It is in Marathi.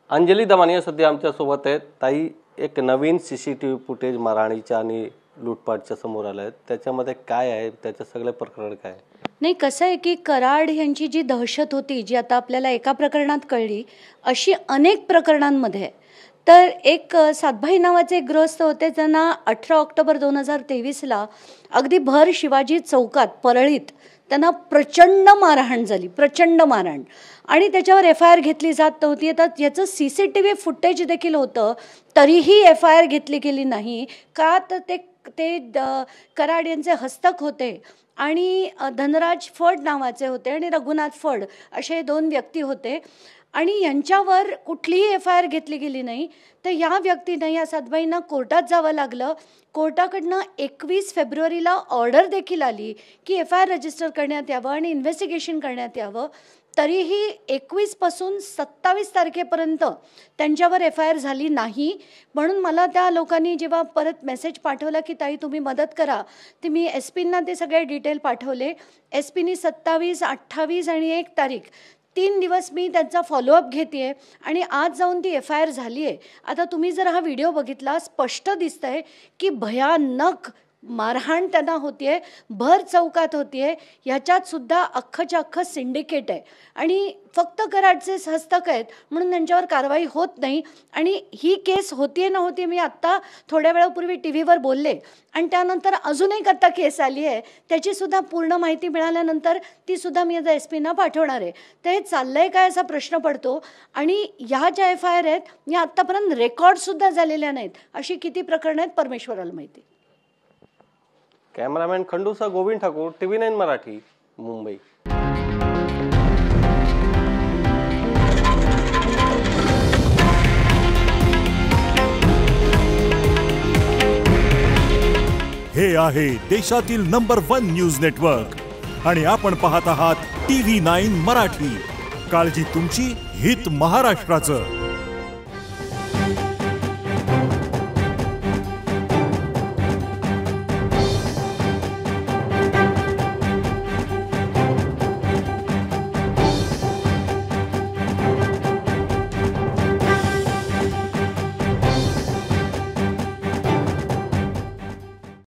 अंजली दमानिया सध्या आमच्या सोबत आहेत। ताई, एक नवीन सीसीटीव्ही फुटेज मारहाणीच्या आणि लूटपाटच्या समोर आलं आहे, त्याच्यामध्ये काय आहे, त्याचे सगळे प्रकरण काय आहे? नाही, कसं आहे की कराड यांची जी दहशत होती, जी आता आपल्याला एका प्रकरणात कळली, अशी अनेक प्रकरणांमध्ये तर एक सातभाई नावाचे एक गृहस्थ होते, त्यांना 18 ऑक्टोबर 2023ला अगदी भर शिवाजी चौकात परळीत त्यांना प्रचंड मारहाण झाली, प्रचंड मारहाण, आणि त्याच्यावर FIR घेतली जात नव्हती। तर याचं CCTV फुटेज देखील होतं, तरीही FIR घेतली गेली नाही का? तर ते कराड यांचे हस्तक होते आणि धनराज फड नावाचे होते आणि रघुनाथ फड असे 2 व्यक्ती होते, आणि यांच्यावर कुठलीही FIR घेतली गेली नाही। तर या व्यक्तींना, या सातबाईंना कोर्टात जावं लागलं। कोर्टाकडनं 21 फेब्रुवारीला ऑर्डर देखील आली की FIR रजिस्टर करण्यात यावं आणि इन्व्हेस्टिगेशन करण्यात यावं। तरीही 21 पासून 27 तारखेपर्यंत त्यांच्यावर FIR झाली नाही। म्हणून मला त्या लोकांनी जेव्हा परत मेसेज पाठवला की ताई तुम्ही मदत करा, ते मी SP-ना ते सगळे डिटेल पाठवले। SP-नी 27, 28 आणि 1 तारीख 3 दिवस मी त्यांचा फॉलोअप घेते आणि आज जाऊन ती FIR झाली आहे। आता तुम्ही जर हा व्हिडिओ बघितला, स्पष्ट दिसतंय की भयानक मारहाण त्यांना होतीये, भर चौकात होतीये। ह्याच्यात सुद्धा अख्खच्या अख्खं सिंडिकेट आहे आणि फक्त कराडचे हस्तक आहेत म्हणून त्यांच्यावर कारवाई होत नाही। आणि ही केस होतीये ना होती, मी आत्ता थोड्या वेळापूर्वी TV-वर बोलले, आणि त्यानंतर अजून एक आता केस आली आहे, त्याची सुद्धा पूर्ण माहिती मिळाल्यानंतर ती सुद्धा मी आता SP-ना पाठवणार आहे। तर हे चाललंय काय असा प्रश्न पडतो। आणि ह्या ज्या FIR आहेत या आत्तापर्यंत रेकॉर्डसुद्धा झालेल्या नाहीत। अशी किती प्रकरणं आहेत परमेश्वराला माहिती। कॅमेरामॅन खंडूसह गोविंद ठाकूर, TV9 मराठी, मुंबई। हे आहे देशातील नंबर 1 न्यूज नेटवर्क आणि आपण पाहत आहात TV9 मराठी। काळजी तुमची, हित महाराष्ट्राचं।